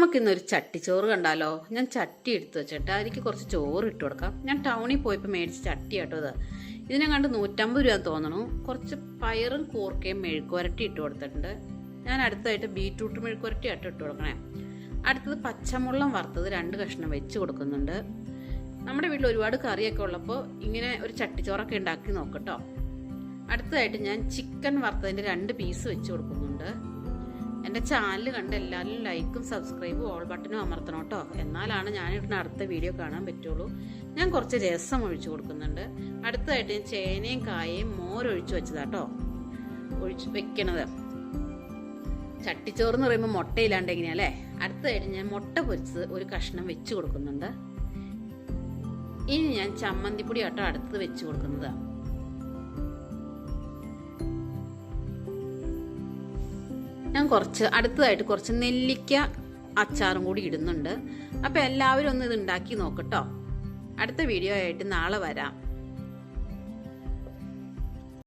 നമുക്കിന്നൊരു ചട്ടിച്ചോറ് കണ്ടാലോ. ഞാൻ ചട്ടി എടുത്ത് വെച്ചിട്ട് അതിലേക്ക് കുറച്ച് ചോറ് ഇട്ട് കൊടുക്കാം. ഞാൻ ടൗണിൽ പോയപ്പോൾ മേടിച്ച ചട്ടി കേട്ടോ ഇത്. ഇതിനെ കണ്ട് 150 രൂപ തോന്നണു. കുറച്ച് പയറും കൂർക്കയും മെഴുക്കുവരട്ടി ഇട്ട് കൊടുത്തിട്ടുണ്ട്. ഞാൻ അടുത്തതായിട്ട് ബീറ്റ്റൂട്ട് മെഴുക്കുവരട്ടി ആയിട്ട് ഇട്ട് കൊടുക്കണേ. അടുത്തത് പച്ചമുള്ളം വറുത്തത് 2 കഷ്ണം വെച്ച് കൊടുക്കുന്നുണ്ട്. നമ്മുടെ വീട്ടിൽ ഒരുപാട് കറിയൊക്കെ ഉള്ളപ്പോൾ ഇങ്ങനെ ഒരു ചട്ടിച്ചോറൊക്കെ ഉണ്ടാക്കി നോക്കട്ടോ. അടുത്തതായിട്ട് ഞാൻ ചിക്കൻ വറുത്തതിൻ്റെ 2 പീസ് വെച്ച് കൊടുക്കുന്നുണ്ട്. എൻ്റെ ചാനൽ കണ്ട് എല്ലാവരും ലൈക്കും സബ്സ്ക്രൈബും ഓൾ ബട്ടനും അമർത്തണം കേട്ടോ. എന്നാലാണ് ഞാനിടുന്ന അടുത്ത വീഡിയോ കാണാൻ പറ്റുള്ളൂ. ഞാൻ കുറച്ച് രസം ഒഴിച്ചു കൊടുക്കുന്നുണ്ട്. അടുത്തതായിട്ട് ഞാൻ ചേനയും കായയും മോരൊഴിച്ച് വെച്ചതാട്ടോ ഒഴിച്ച് വെക്കണത്. ചട്ടിച്ചോറ് എന്ന് പറയുമ്പോൾ മുട്ടയില്ലാണ്ട് എങ്ങനെയല്ലേ. അടുത്തതായിട്ട് ഞാൻ മുട്ട പൊരിച്ചത് ഒരു കഷ്ണം വെച്ച് കൊടുക്കുന്നുണ്ട്. ഇനി ഞാൻ ചമ്മന്തിപ്പൊടി ആട്ടോ അടുത്തത് വെച്ച് കൊടുക്കുന്നത്. ഞാൻ അടുത്തതായിട്ട് കുറച്ച് നെല്ലിക്ക അച്ചാറും കൂടി ഇടുന്നുണ്ട്. അപ്പോൾ എല്ലാവരും ഒന്ന് ഇത് ഉണ്ടാക്കി നോക്കട്ടോ. അടുത്ത വീഡിയോ ആയിട്ട് നാളെ വരാം.